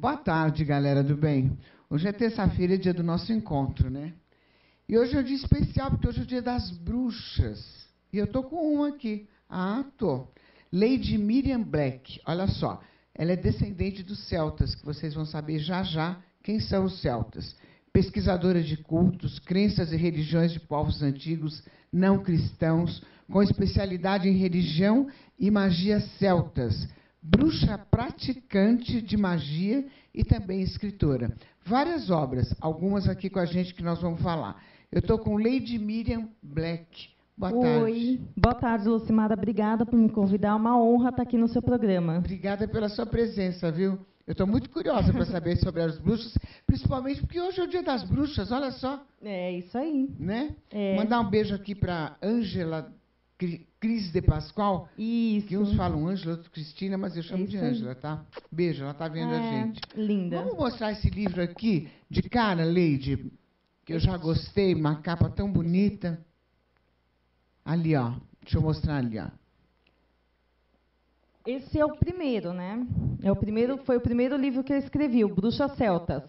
Boa tarde, galera do bem. Hoje é terça-feira, é dia do nosso encontro, né? E hoje é um dia especial, porque hoje é o dia das bruxas. E eu tô com uma aqui. Ah, tô. Lady Miriam Black. Olha só. Ela é descendente dos celtas, que vocês vão saber já já quem são os celtas. Pesquisadora de cultos, crenças e religiões de povos antigos não cristãos, com especialidade em religião e magia celtas. Bruxa praticante de magia e também escritora. Várias obras, algumas aqui com a gente que nós vamos falar. Eu estou com Lady Miriam Black. Boa tarde. Oi, boa tarde, Lucimara. Obrigada por me convidar. É uma honra estar aqui no seu programa. Obrigada pela sua presença, viu? Eu estou muito curiosa para saber sobre as bruxas, principalmente porque hoje é o dia das bruxas, olha só. É isso aí. Né? É. Mandar um beijo aqui para Ângela Cris de Pascoal. Isso. Que uns falam Ângela, outros Cristina, mas eu chamo de Ângela, tá? Beijo, ela está vendo a gente. Linda. Vamos mostrar esse livro aqui, de cara, Lady, que eu já gostei, uma capa tão bonita. Ali, ó. Deixa eu mostrar ali, ó. Esse é o primeiro, né? Foi o primeiro livro que eu escrevi, o Bruxas Celtas.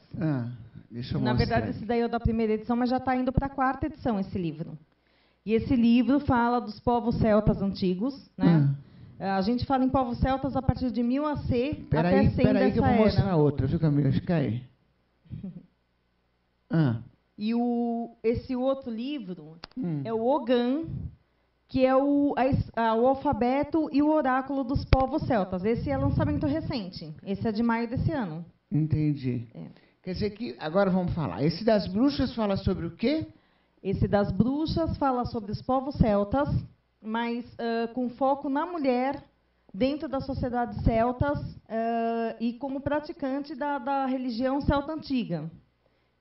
Deixa eu Na mostrar. verdade, esse daí é o da primeira edição, mas já está indo para a quarta edição, esse livro. E esse livro fala dos povos celtas antigos, né? A gente fala em povos celtas a partir de 1000 AC até 100 dessa era. Peraí que eu vou mostrar outra, viu, Camila? Fica aí. E esse outro livro é o Ogan, que é o alfabeto e o oráculo dos povos celtas. Esse é lançamento recente. Esse é de maio desse ano. Entendi. Quer dizer que, agora vamos falar. Esse das bruxas fala sobre o quê? Esse das bruxas fala sobre os povos celtas, mas com foco na mulher dentro das sociedades celtas e como praticante da religião celta antiga.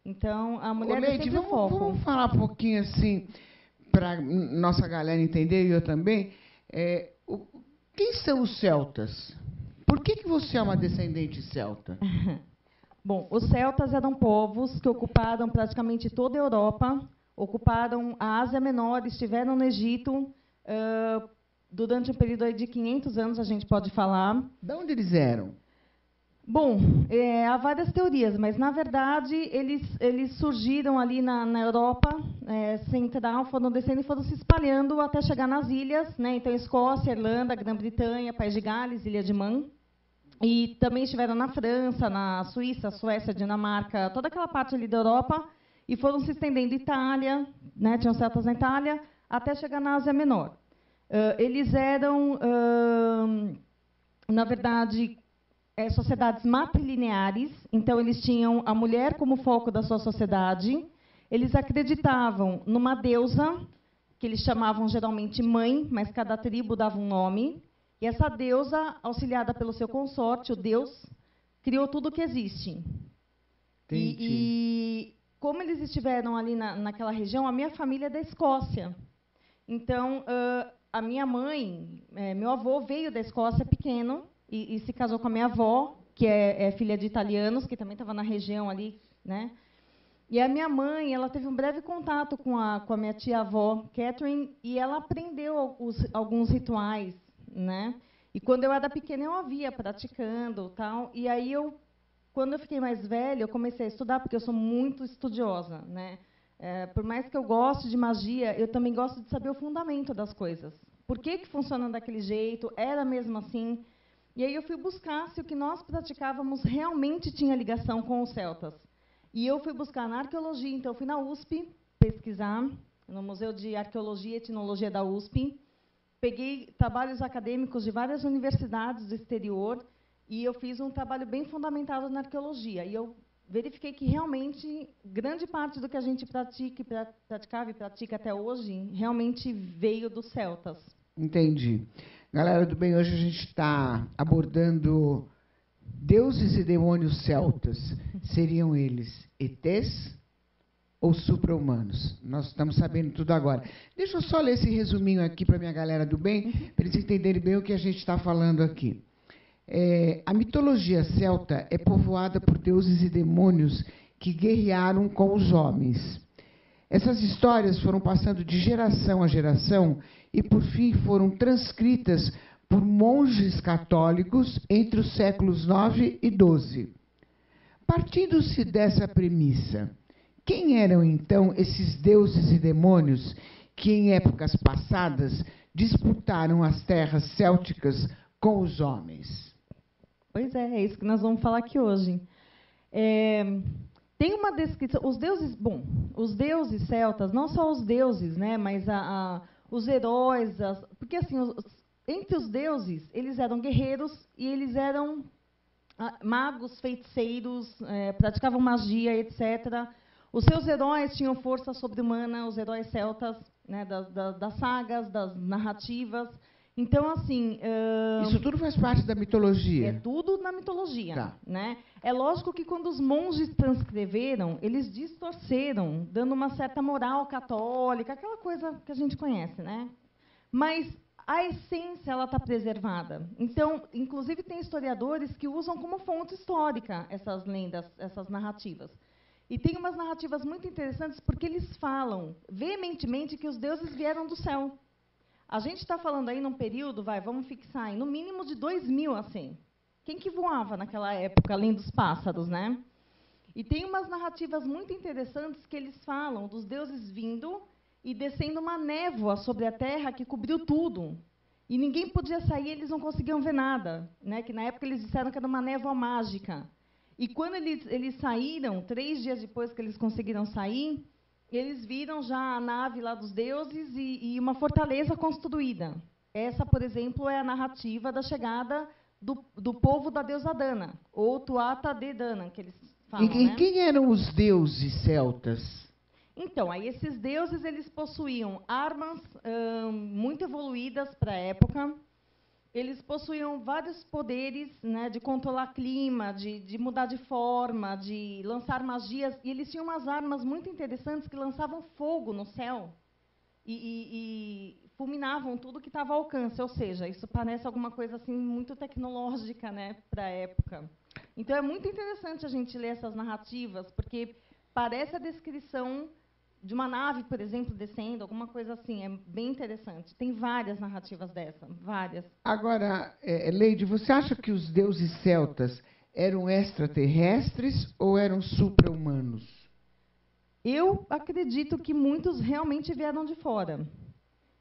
Então, a mulher é sempre o foco. Vamos falar um pouquinho assim, para nossa galera entender, e eu também. Quem são os celtas? Por que você é uma descendente celta? Bom, os celtas eram povos que ocuparam praticamente toda a Europa, ocuparam a Ásia Menor, estiveram no Egito durante um período aí de 500 anos, a gente pode falar. De onde eles eram? Bom, há várias teorias, mas, na verdade, eles surgiram ali na Europa central, foram descendo e foram se espalhando até chegar nas ilhas, né? Então, Escócia, Irlanda, Grã-Bretanha, País de Gales, Ilha de Man. E também estiveram na França, na Suíça, Suécia, Dinamarca, toda aquela parte ali da Europa, e foram se estendendo Itália, né? Tinham celtas na Itália, até chegar na Ásia Menor. Eles eram, na verdade, sociedades matrilineares, então eles tinham a mulher como foco da sua sociedade, eles acreditavam numa deusa, que eles chamavam geralmente mãe, mas cada tribo dava um nome, e essa deusa, auxiliada pelo seu consorte, o Deus, criou tudo o que existe. E como eles estiveram ali naquela região, a minha família é da Escócia. Então, a minha mãe, meu avô veio da Escócia pequeno, e se casou com a minha avó, que é filha de italianos, que também estava na região ali, né? E a minha mãe, ela teve um breve contato com a minha tia-avó, Catherine, e ela aprendeu alguns rituais, né? E quando eu era pequena, eu a via praticando, tal. E aí quando eu fiquei mais velha, eu comecei a estudar, porque eu sou muito estudiosa, né? Por mais que eu goste de magia, eu também gosto de saber o fundamento das coisas. Por que funciona daquele jeito? Era mesmo assim? E aí eu fui buscar se o que nós praticávamos realmente tinha ligação com os celtas. E eu fui buscar na arqueologia, então eu fui na USP pesquisar, no Museu de Arqueologia e Etnologia da USP, peguei trabalhos acadêmicos de várias universidades do exterior e eu fiz um trabalho bem fundamentado na arqueologia. E eu verifiquei que realmente grande parte do que a gente praticava e pratica até hoje realmente veio dos celtas. Entendi. Galera do bem, hoje a gente está abordando deuses e demônios celtas. Seriam eles ETs ou supra-humanos? Nós estamos sabendo tudo agora. Deixa eu só ler esse resuminho aqui para a minha galera do bem, para eles entenderem bem o que a gente está falando aqui. A mitologia celta é povoada por deuses e demônios que guerrearam com os homens. Essas histórias foram passando de geração a geração e, por fim, foram transcritas por monges católicos entre os séculos 9 e 12. Partindo-se dessa premissa, quem eram então esses deuses e demônios que em épocas passadas disputaram as terras célticas com os homens? Pois é isso que nós vamos falar aqui hoje. Tem uma descrição, os deuses celtas, não só os deuses, né, mas os heróis, porque assim, entre os deuses, eles eram guerreiros e eles eram magos, feiticeiros, praticavam magia, etc. Os seus heróis tinham força sobre-humana, os heróis celtas, né, das sagas, das narrativas. Então, assim... Isso tudo faz parte da mitologia? É tudo na mitologia. Tá. Né? É lógico que, quando os monges transcreveram, eles distorceram, dando uma certa moral católica, aquela coisa que a gente conhece. Né? Mas a essência está preservada. Então, inclusive, tem historiadores que usam como fonte histórica essas lendas, essas narrativas. E tem umas narrativas muito interessantes, porque eles falam veementemente que os deuses vieram do céu. A gente está falando aí num período, vamos fixar aí, no mínimo de 2000, assim. Quem que voava naquela época, além dos pássaros, né? E tem umas narrativas muito interessantes que eles falam dos deuses vindo e descendo uma névoa sobre a terra que cobriu tudo. E ninguém podia sair, eles não conseguiam ver nada. Né? Que na época eles disseram que era uma névoa mágica. E quando eles saíram, 3 dias depois que eles conseguiram sair, eles viram já a nave lá dos deuses e uma fortaleza construída. Essa, por exemplo, é a narrativa da chegada do povo da deusa Dana, ou Tuatha Dé Danann, que eles falam. E quem eram os deuses celtas? Então, aí esses deuses eles possuíam armas muito evoluídas para a época. Eles possuíam vários poderes, né, de controlar clima, de mudar de forma, de lançar magias. E eles tinham umas armas muito interessantes que lançavam fogo no céu e fulminavam tudo que estava ao alcance. Ou seja, isso parece alguma coisa assim muito tecnológica, né, para a época. Então, é muito interessante a gente ler essas narrativas, porque parece a descrição de uma nave, por exemplo, descendo, alguma coisa assim. É bem interessante. Tem várias narrativas dessa, várias. Agora, Leide, você acha que os deuses celtas eram extraterrestres ou eram supra-humanos? Eu acredito que muitos realmente vieram de fora.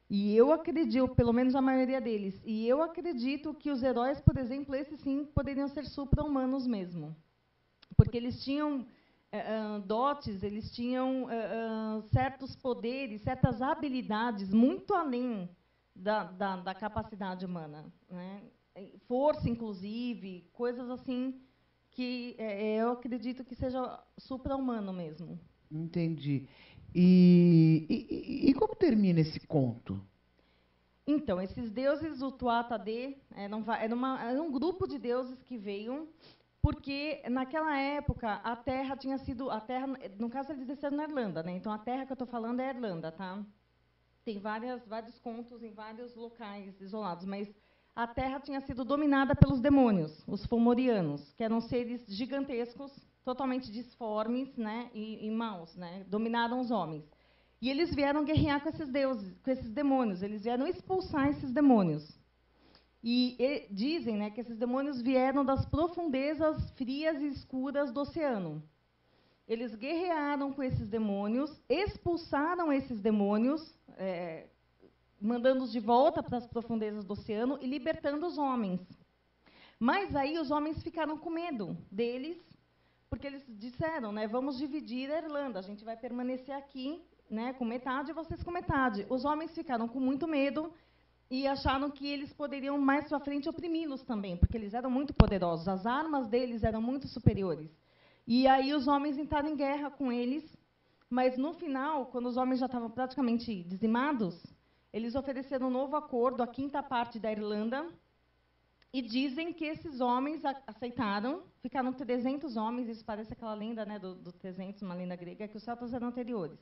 E eu acredito, pelo menos a maioria deles, e eu acredito que os heróis, por exemplo, esses sim, poderiam ser supra-humanos mesmo. Porque eles tinham dotes, eles tinham certos poderes, certas habilidades muito além da capacidade humana. Né? Força, inclusive, coisas assim que eu acredito que seja supra-humano mesmo. Entendi. E como termina esse conto? Então, esses deuses, o Tuatha Dé, era um grupo de deuses que veio, porque, naquela época, a Terra tinha sido... no caso, eles desceram na Irlanda. Né? Então, a Terra que eu estou falando é a Irlanda. Tá? Tem vários contos em vários locais isolados, mas a Terra tinha sido dominada pelos demônios, os Fomorianos, que eram seres gigantescos, totalmente disformes, né, e maus, né, dominaram os homens. E eles vieram guerrear com esses deuses, com esses demônios, eles vieram expulsar esses demônios. E dizem, né, que esses demônios vieram das profundezas frias e escuras do oceano. Eles guerrearam com esses demônios, expulsaram esses demônios, mandando-os de volta para as profundezas do oceano e libertando os homens. Mas aí os homens ficaram com medo deles, porque eles disseram, né, vamos dividir a Irlanda, a gente vai permanecer aqui, né, com metade e vocês com metade. Os homens ficaram com muito medo e acharam que eles poderiam, mais para frente, oprimi-los também, porque eles eram muito poderosos, as armas deles eram muito superiores. E aí os homens entraram em guerra com eles, mas, no final, quando os homens já estavam praticamente dizimados, eles ofereceram um novo acordo, a 5ª parte da Irlanda, e dizem que esses homens aceitaram, ficaram 300 homens, isso parece aquela lenda, né, do 300, uma lenda grega, que os celtas eram anteriores.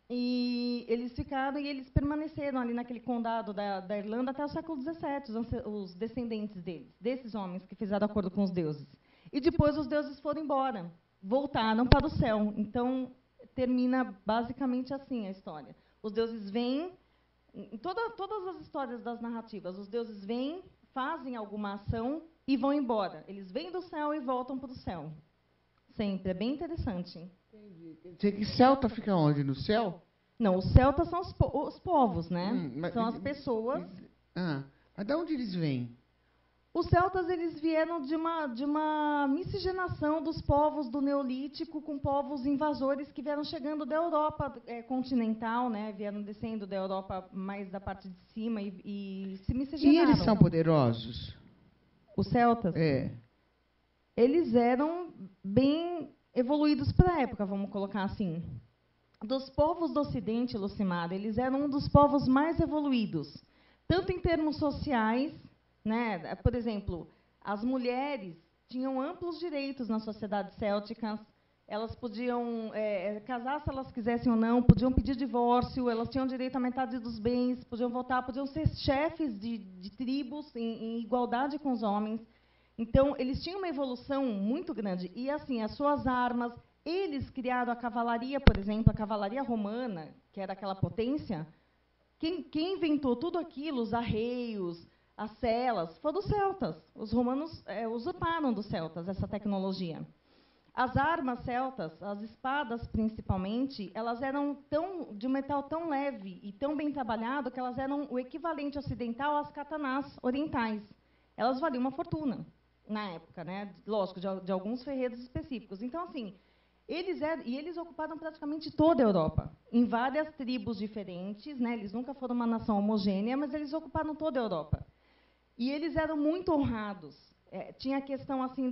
E eles ficaram e eles permaneceram ali naquele condado da Irlanda até o século XVII, os descendentes deles, desses homens que fizeram acordo com os deuses. E depois os deuses foram embora, voltaram para o céu. Então, termina basicamente assim a história. Os deuses vêm, em todas as histórias das narrativas, os deuses vêm, fazem alguma ação e vão embora. Eles vêm do céu e voltam para o céu. Sempre. É bem interessante. Quer dizer que celta fica onde? No céu? Não, os celtas são os povos, né? Mas, São as pessoas. Mas de onde eles vêm? Os celtas eles vieram de uma miscigenação dos povos do Neolítico com povos invasores que vieram chegando da Europa continental, né? Vieram descendo da Europa mais da parte de cima e se miscigenaram. E eles são poderosos? Os celtas? É. Eles eram bem evoluídos para a época, vamos colocar assim. Dos povos do Ocidente, Lucimar, eles eram um dos povos mais evoluídos, tanto em termos sociais, né? Por exemplo, as mulheres tinham amplos direitos nas sociedades célticas, elas podiam casar se elas quisessem ou não, podiam pedir divórcio, elas tinham direito à metade dos bens, podiam votar, podiam ser chefes de tribos em igualdade com os homens. Então, eles tinham uma evolução muito grande. E, assim, as suas armas, eles criaram a cavalaria, por exemplo, a cavalaria romana, que era aquela potência. Quem inventou tudo aquilo, os arreios, as celas, foram os celtas. Os romanos usurparam dos celtas essa tecnologia. As armas celtas, as espadas principalmente, elas eram de um metal tão leve e tão bem trabalhado que elas eram o equivalente ocidental às katanás orientais. Elas valiam uma fortuna na época, né? Lógico, de alguns ferreiros específicos. Então, assim, eles ocuparam praticamente toda a Europa, em várias tribos diferentes, né? Eles nunca foram uma nação homogênea, mas eles ocuparam toda a Europa. E eles eram muito honrados. Tinha a questão assim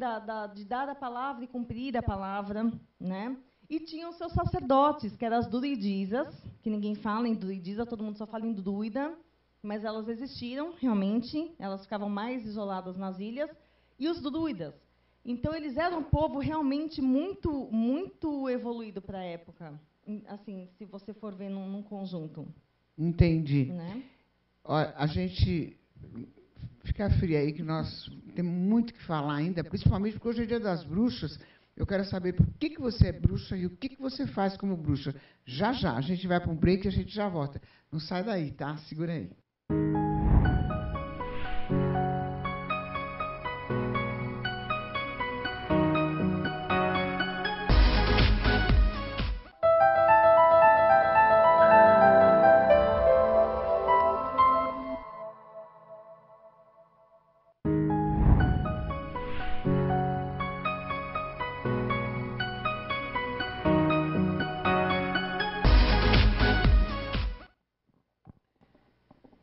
de dar a palavra e cumprir a palavra, né? E tinham os seus sacerdotes, que eram as druidisas, que ninguém fala em druidisa, todo mundo só fala em druida, mas elas existiram realmente, elas ficavam mais isoladas nas ilhas, e os druidas. Então, eles eram um povo realmente muito, muito evoluído para a época, assim, se você for ver num conjunto. Entendi. Né? Olha, a gente fica fria aí, que nós temos muito que falar ainda, principalmente porque hoje é dia das bruxas. Eu quero saber por que você é bruxa e o que você faz como bruxa. Já, já. A gente vai para um break e a gente já volta. Não sai daí, tá? Segura aí.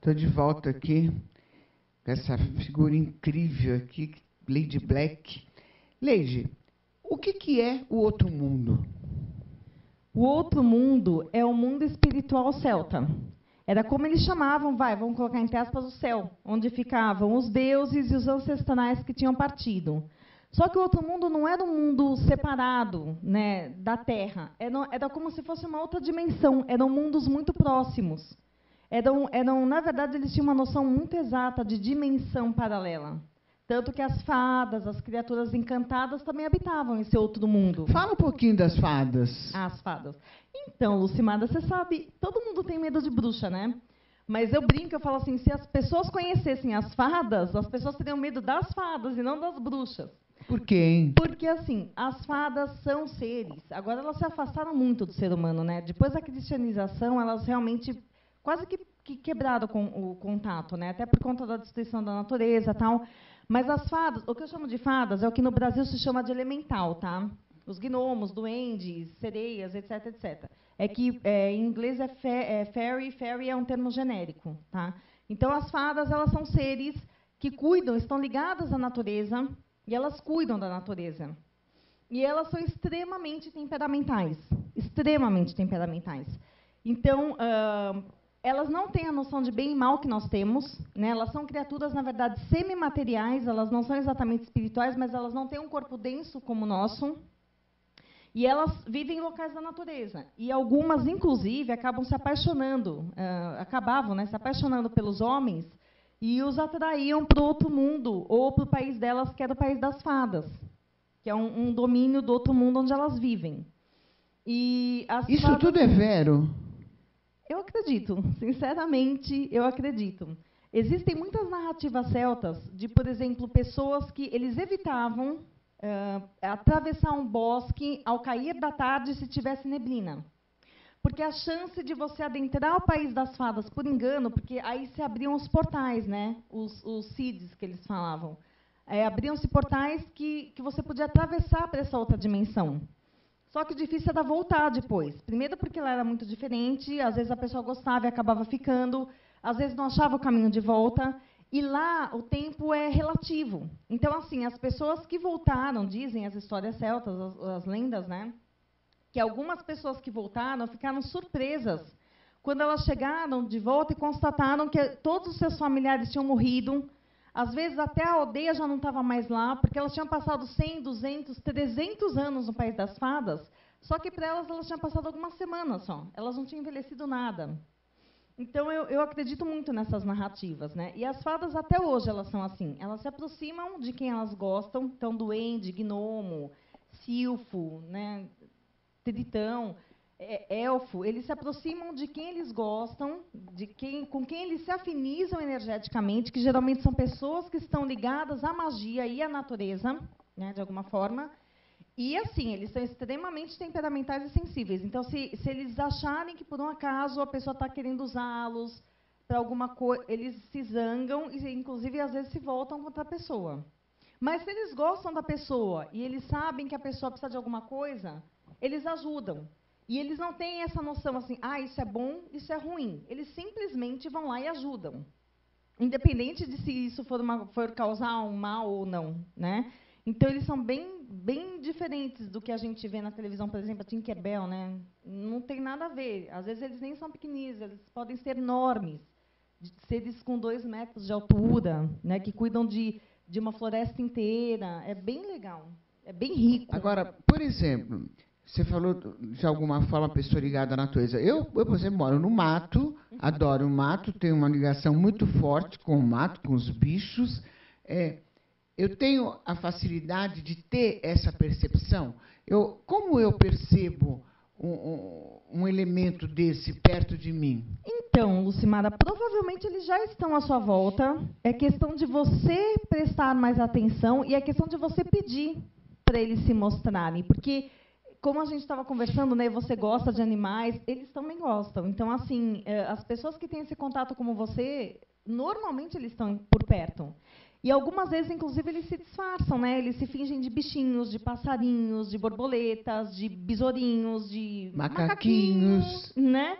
Estou de volta aqui com essa figura incrível aqui, Lady Black. Lady, o que é o outro mundo? O outro mundo é o mundo espiritual celta. Era como eles chamavam, vamos colocar entre aspas, o céu, onde ficavam os deuses e os ancestrais que tinham partido. Só que o outro mundo não era um mundo separado, né, da Terra. Era como se fosse uma outra dimensão. Eram mundos muito próximos. Na verdade, eles tinham uma noção muito exata de dimensão paralela. Tanto que as fadas, as criaturas encantadas, também habitavam esse outro mundo. Fala um pouquinho das fadas. As fadas. Então, Lucimada, você sabe, todo mundo tem medo de bruxa, né? Mas eu brinco, eu falo assim, se as pessoas conhecessem as fadas, as pessoas teriam medo das fadas e não das bruxas. Por quê, hein? Porque, assim, as fadas são seres. Agora, elas se afastaram muito do ser humano, né? Depois da cristianização, elas realmente quase que quebraram com o contato, né? Até por conta da destruição da natureza e tal. Mas as fadas, o que eu chamo de fadas é o que no Brasil se chama de elemental, tá? Os gnomos, duendes, sereias, etc, etc. É que em inglês fairy é um termo genérico, tá? Então, as fadas, elas são seres que cuidam, estão ligadas à natureza, e elas cuidam da natureza. E elas são extremamente temperamentais. Extremamente temperamentais. Então, elas não têm a noção de bem e mal que nós temos, né? Elas são criaturas, na verdade, semimateriais, elas não são exatamente espirituais, mas elas não têm um corpo denso como o nosso. E elas vivem em locais da natureza. E algumas, inclusive, acabavam, né, se apaixonando pelos homens e os atraíam para o outro mundo, ou para o país delas, que era o país das fadas, que é um domínio do outro mundo onde elas vivem. E Isso fadas, tudo é vero? Eu acredito, sinceramente, eu acredito. Existem muitas narrativas celtas de, por exemplo, pessoas que eles evitavam atravessar um bosque ao cair da tarde se tivesse neblina. Porque a chance de você adentrar o país das fadas por engano, porque aí se abriam os portais, né? Os CIDs que eles falavam. Abriam-se portais que você podia atravessar para essa outra dimensão. Só que o difícil era voltar depois. Primeiro porque ela era muito diferente, às vezes a pessoa gostava e acabava ficando, às vezes não achava o caminho de volta. E lá o tempo é relativo. Então, assim, as pessoas que voltaram, dizem as histórias celtas, as lendas, né? Que algumas pessoas que voltaram ficaram surpresas quando elas chegaram de volta e constataram que todos os seus familiares tinham morrido. Às vezes, até a aldeia já não estava mais lá, porque elas tinham passado 100, 200, 300 anos no País das Fadas, só que para elas tinham passado algumas semanas só. Elas não tinham envelhecido nada. Então, eu acredito muito nessas narrativas, né? E as fadas, até hoje, elas são assim. Elas se aproximam de quem elas gostam. Então, duende, gnomo, silfo, né? Tritão, elfo, eles se aproximam de quem eles gostam, com quem eles se afinizam energeticamente, que geralmente são pessoas que estão ligadas à magia e à natureza, né, de alguma forma. E, assim, eles são extremamente temperamentais e sensíveis. Então, se eles acharem que, por um acaso, a pessoa está querendo usá-los para alguma coisa, eles se zangam e, inclusive, às vezes, se voltam contra a pessoa. Mas, se eles gostam da pessoa e eles sabem que a pessoa precisa de alguma coisa, eles ajudam. E eles não têm essa noção assim, isso é bom, isso é ruim. Eles simplesmente vão lá e ajudam. Independente de se isso for causar um mal ou não, né? Então, eles são bem diferentes do que a gente vê na televisão, por exemplo, a Tinkerbell, né? Não tem nada a ver. Às vezes, eles nem são pequeninos, eles podem ser enormes, seres com 2 metros de altura, né? Que cuidam de uma floresta inteira. É bem legal, é bem rico. Agora, por exemplo, você falou de alguma forma pessoa ligada à natureza. Eu, por exemplo, moro no mato, adoro o mato, tenho uma ligação muito forte com o mato, com os bichos. Eu tenho a facilidade de ter essa percepção. Como eu percebo um elemento desse perto de mim? Então, Lucimara, provavelmente eles já estão à sua volta. É questão de você prestar mais atenção e é questão de você pedir para eles se mostrarem. Porque, como a gente estava conversando, né, você gosta de animais, eles também gostam. Então, assim, as pessoas que têm esse contato como você, normalmente eles estão por perto. E algumas vezes, inclusive, eles se disfarçam, né? Eles se fingem de bichinhos, de passarinhos, de borboletas, de besourinhos, de macaquinhos, né?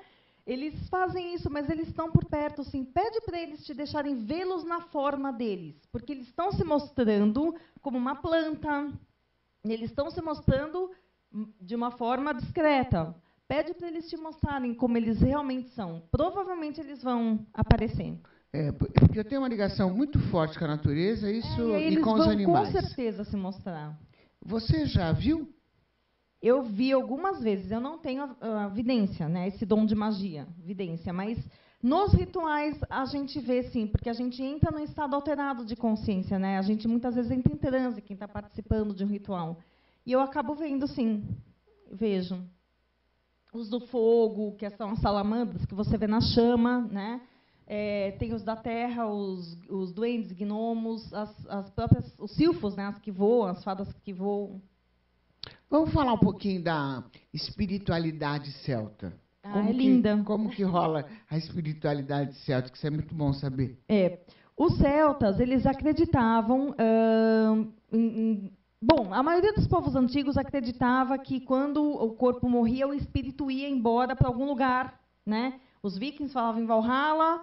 Eles fazem isso, mas eles estão por perto, assim. Pede para eles te deixarem vê-los na forma deles, porque eles estão se mostrando como uma planta, eles estão se mostrando de uma forma discreta. Pede para eles te mostrarem como eles realmente são. Provavelmente eles vão aparecer. Porque eu tenho uma ligação muito forte com a natureza e com os animais. Com certeza se mostrar. Você já viu? Eu vi algumas vezes. Eu não tenho a vidência, né, esse dom de magia, vidência, mas nos rituais a gente vê sim, porque a gente entra num estado alterado de consciência, né? A gente muitas vezes entra em transe, quem está participando de um ritual. E eu acabo vendo, sim, vejo. Os do fogo, que são as salamandras, que você vê na chama, né? Tem os da terra, os duendes, gnomos, as próprias, os silfos, né, as que voam, as fadas que voam. Vamos falar um pouquinho da espiritualidade celta. Linda. Como que rola a espiritualidade celta? Que isso é muito bom saber. Os celtas, eles acreditavam... Bom, a maioria dos povos antigos acreditava que, quando o corpo morria, o espírito ia embora para algum lugar, né? Os vikings falavam em Valhalla,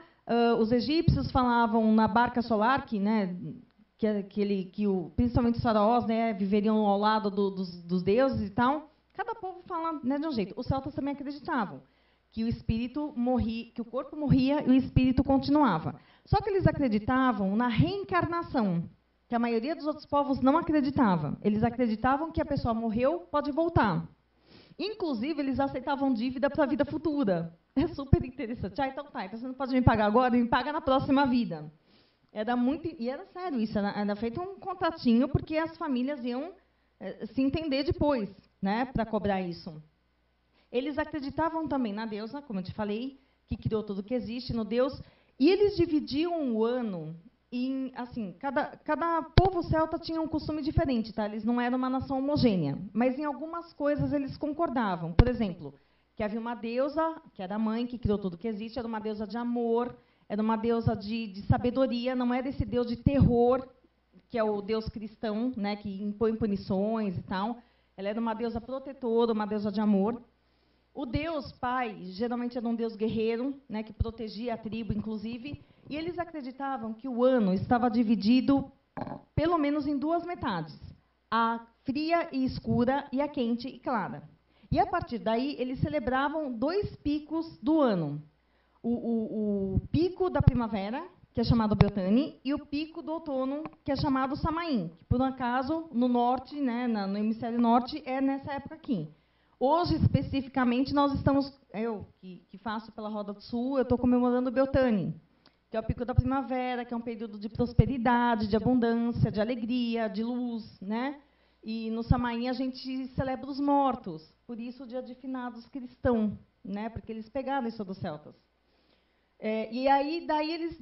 os egípcios falavam na barca solar, principalmente os faraós, né, viveriam ao lado dos deuses e tal. Cada povo fala, né, de um jeito. Os celtas também acreditavam que o espírito morria, que o corpo morria e o espírito continuava. Só que eles acreditavam na reencarnação, que a maioria dos outros povos não acreditava. Eles acreditavam que a pessoa morreu, pode voltar. Inclusive, eles aceitavam dívida para a vida futura. É super interessante. Então você não pode me pagar agora, me paga na próxima vida. E era sério isso, era feito um contratinho, porque as famílias iam se entender depois, né, para cobrar isso. Eles acreditavam também na deusa, como eu te falei, que criou tudo que existe, no Deus, e eles dividiam o ano assim, cada povo celta tinha um costume diferente, tá? Eles não eram uma nação homogênea, mas em algumas coisas eles concordavam. Por exemplo, que havia uma deusa, que era a mãe que criou tudo que existe, era uma deusa de amor, era uma deusa de sabedoria, não era esse deus de terror, que é o deus cristão, né, que impõe punições e tal. Ela era uma deusa protetora, uma deusa de amor. O deus pai, geralmente era um deus guerreiro, né, que protegia a tribo, inclusive, e eles acreditavam que o ano estava dividido, pelo menos, em duas metades, a fria e escura e a quente e clara. E, a partir daí, eles celebravam 2 picos do ano. O pico da primavera, que é chamado Beltane, e o pico do outono, que é chamado Samaim, que, por um acaso, no norte, né, no hemisfério norte, é nessa época aqui. Hoje, especificamente, nós estamos, eu que faço pela Roda do Sul, eu estou comemorando o Beltane, que é o pico da primavera, que é um período de prosperidade, de abundância, de alegria, de luz, né? E no Samaim a gente celebra os mortos, por isso o dia de finados cristão, né? Porque eles pegaram isso dos celtas. E aí, daí eles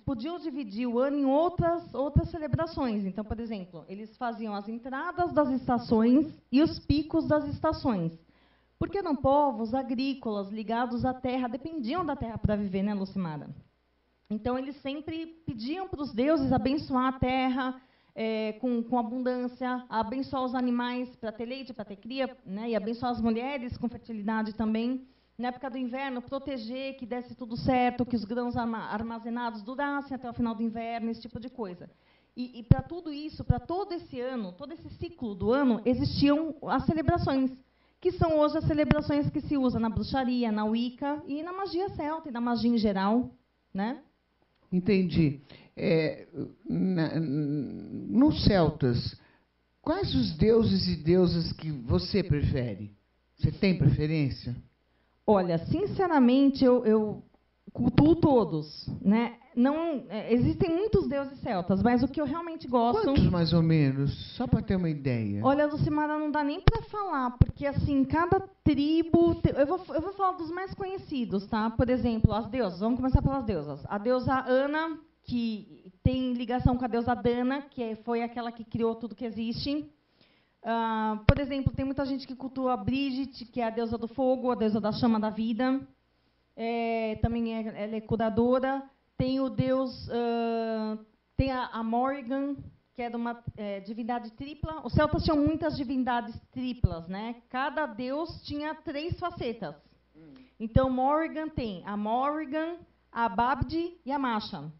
podiam dividir o ano em outras celebrações. Então, por exemplo, eles faziam as entradas das estações e os picos das estações. Porque eram povos agrícolas, ligados à terra, dependiam da terra para viver, né, Lucimara? Então, eles sempre pediam para os deuses abençoar a terra com abundância, abençoar os animais para ter leite, para ter cria, né, e abençoar as mulheres com fertilidade também. Na época do inverno, proteger que desse tudo certo, que os grãos armazenados durassem até o final do inverno, esse tipo de coisa. E para tudo isso, para todo esse ano, todo esse ciclo do ano, existiam as celebrações, que são hoje as celebrações que se usam na bruxaria, na Wicca e na magia celta e na magia em geral, né? Entendi. Nos celtas, quais os deuses e deusas que você prefere? Você tem preferência? Olha, sinceramente, eu cultuo todos, né? Não, existem muitos deuses celtas, mas o que eu realmente gosto... Quantos, mais ou menos? Só para ter uma ideia. Olha, Lucimara, não dá nem para falar, porque, assim, cada tribo... Eu vou falar dos mais conhecidos, tá? Por exemplo, as deusas. Vamos começar pelas deusas. A deusa Ana, que tem ligação com a deusa Dana, que foi aquela que criou tudo que existe. Por exemplo, tem muita gente que cultua a Brígide, que é a deusa do fogo, a deusa da chama da vida. Também ela é curadora. Tem o deus, tem a Morrigan, que é de uma divindade tripla. Os celtas tinham muitas divindades triplas, né? Cada deus tinha 3 facetas. Então, Morrigan tem a Morrigan, a Babdi e a Masha.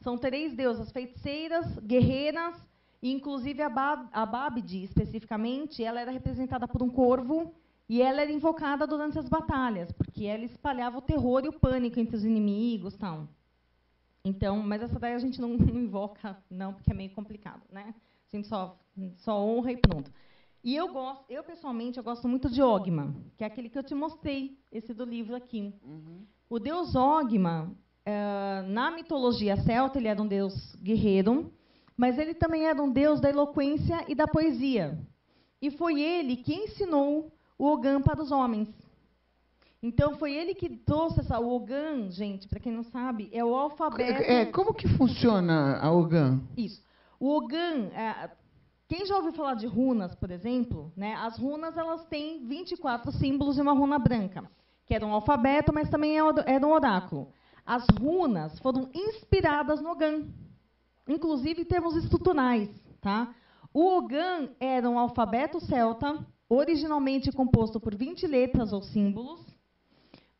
São 3 deusas feiticeiras, guerreiras. E, inclusive, a Babdi, especificamente, ela era representada por um corvo e ela era invocada durante as batalhas, porque ela espalhava o terror e o pânico entre os inimigos, tal. Então, mas essa daí a gente não invoca, não, porque é meio complicado, né? A gente só honra e pronto. E eu pessoalmente, eu gosto muito de Ogma, que é aquele que eu te mostrei, esse do livro aqui. Uhum. O deus Ogma, na mitologia celta, ele era um deus guerreiro, mas ele também era um deus da eloquência e da poesia. E foi ele que ensinou o Ogam para os homens. Então, foi ele que trouxe o Ogam, gente, para quem não sabe, é o alfabeto... Como que funciona a Ogam? Isso. O Ogam, quem já ouviu falar de runas, por exemplo, né, as runas elas têm 24 símbolos e uma runa branca, que era um alfabeto, mas também era um oráculo. As runas foram inspiradas no Ogam, inclusive em termos estruturais. Tá? O Ogam era um alfabeto celta, originalmente composto por 20 letras ou símbolos,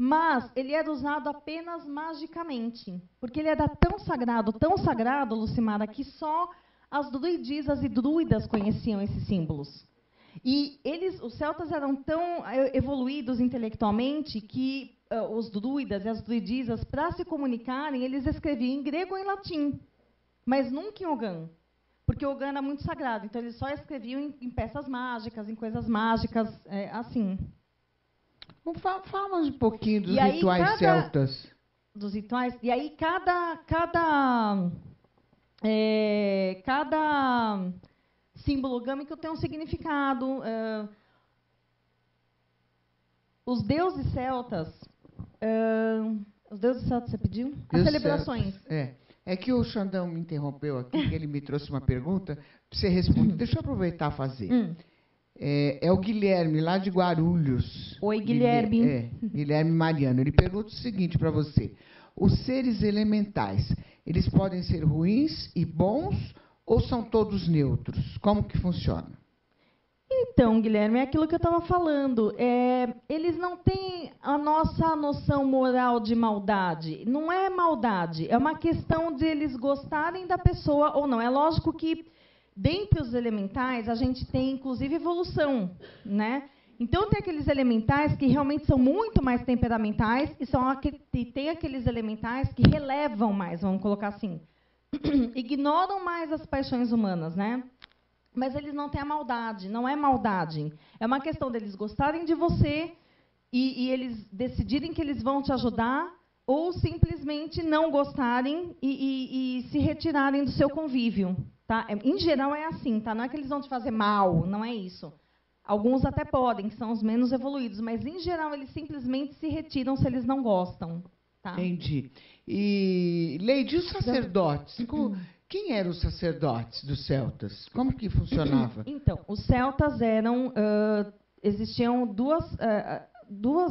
mas ele era usado apenas magicamente, porque ele era tão sagrado, Lucimara, que só as druidisas e druidas conheciam esses símbolos. E os celtas eram tão evoluídos intelectualmente que os druidas e as druidisas, para se comunicarem, eles escreviam em grego ou em latim, mas nunca em Ogam, porque o Ogam era muito sagrado. Então, eles só escreviam em peças mágicas, em coisas mágicas, assim. Fala mais um pouquinho dos rituais celtas. Dos rituais. E aí, cada símbolo ogâmico tem um significado. Os deuses celtas... os deuses celtas, você pediu? As celebrações. É que o Xandão me interrompeu aqui, que ele me trouxe uma pergunta para você responder. Deixa eu aproveitar e fazer. É o Guilherme, lá de Guarulhos. Oi, Guilherme. Guilherme Mariano. Ele pergunta o seguinte para você. Os seres elementais, eles podem ser ruins e bons ou são todos neutros? Como que funciona? Então, Guilherme, é aquilo que eu estava falando. Eles não têm a nossa noção moral de maldade. Não é maldade, é uma questão de eles gostarem da pessoa ou não. É lógico que, dentre os elementais, a gente tem, inclusive, evolução, né? Então, tem aqueles elementais que realmente são muito mais temperamentais e tem aqueles elementais que relevam mais, vamos colocar assim. Ignoram mais as paixões humanas, né? Mas eles não têm a maldade, não é maldade. É uma questão deles gostarem de você e eles decidirem que eles vão te ajudar ou simplesmente não gostarem e se retirarem do seu convívio. Tá? Em geral, é assim, tá? Não é que eles vão te fazer mal, não é isso. Alguns até podem, que são os menos evoluídos, mas, em geral, eles simplesmente se retiram se eles não gostam. Tá? Entendi. E, Leide, os sacerdotes? Quem eram os sacerdotes dos celtas? Como que funcionava? Então, os celtas eram... existiam duas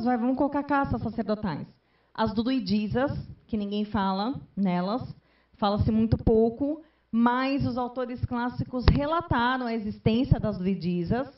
vamos colocar castas sacerdotais. As druidisas, que ninguém fala nelas, fala-se muito pouco, mas os autores clássicos relataram a existência das druidisas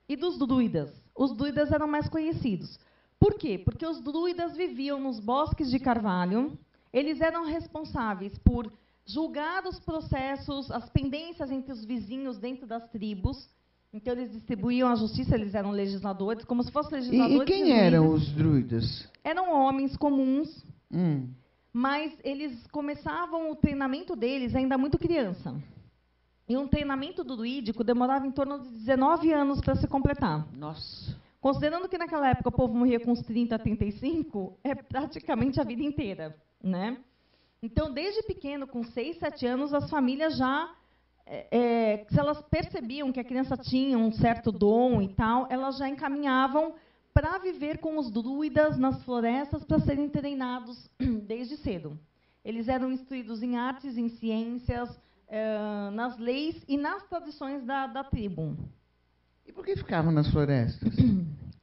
e dos druidas. Os druidas eram mais conhecidos. Por quê? Porque os druidas viviam nos bosques de carvalho, eles eram responsáveis por julgar os processos, as pendências entre os vizinhos dentro das tribos. Então, eles distribuíam a justiça, eles eram legisladores, como se fossem legisladores. E quem eram os druidas? Eram homens comuns, mas eles começavam o treinamento deles ainda muito criança. E um treinamento druídico demorava em torno de 19 anos para se completar. Nossa. Considerando que naquela época o povo morria com uns 30 a 35, é praticamente a vida inteira, né? Então, desde pequeno, com 6, 7 anos, as famílias já, se elas percebiam que a criança tinha um certo dom e tal, elas já encaminhavam para viver com os druidas nas florestas para serem treinados desde cedo. Eles eram instruídos em artes, em ciências, nas leis e nas tradições da tribo. E por que ficavam nas florestas?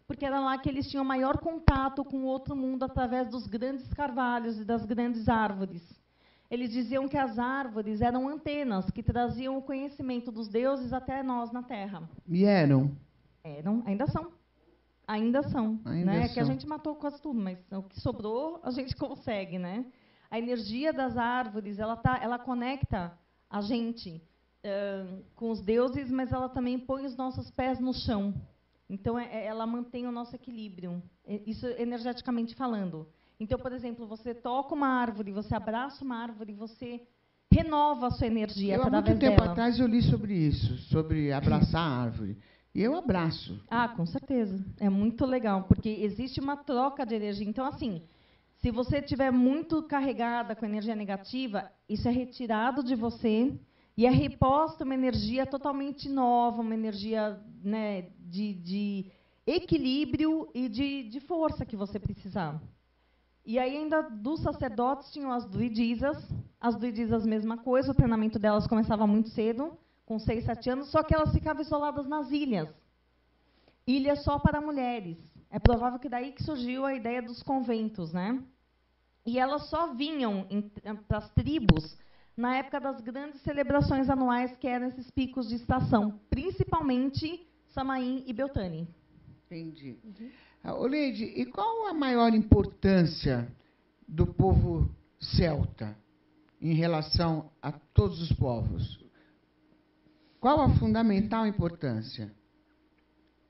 Porque era lá que eles tinham maior contato com o outro mundo através dos grandes carvalhos e das grandes árvores. Eles diziam que as árvores eram antenas que traziam o conhecimento dos deuses até nós na Terra. E eram? Eram, ainda são. Ainda são. Ainda né? são. Que a gente matou quase tudo, mas o que sobrou a gente consegue, né? A energia das árvores, ela conecta a gente com os deuses, mas ela também põe os nossos pés no chão. Então, ela mantém o nosso equilíbrio, isso energeticamente falando. Então, por exemplo, você toca uma árvore, você abraça uma árvore, você renova a sua energia através dela. Há muito tempo atrás eu li sobre isso, sobre abraçar a árvore. E eu abraço. Ah, com certeza. É muito legal, porque existe uma troca de energia. Então, assim, se você estiver muito carregada com energia negativa, isso é retirado de você e é reposta uma energia totalmente nova, uma energia, né, de equilíbrio e de força que você precisar. E aí, ainda dos sacerdotes, tinham as druidisas. As druidisas, mesma coisa, o treinamento delas começava muito cedo, com 6, 7 anos, só que elas ficavam isoladas nas ilhas. Ilhas só para mulheres. É provável que daí que surgiu a ideia dos conventos, né? E elas só vinham para as tribos na época das grandes celebrações anuais, que eram esses picos de estação, principalmente Samaim e Beltane. Entendi. Leide, e qual a maior importância do povo celta em relação a todos os povos? Qual a fundamental importância?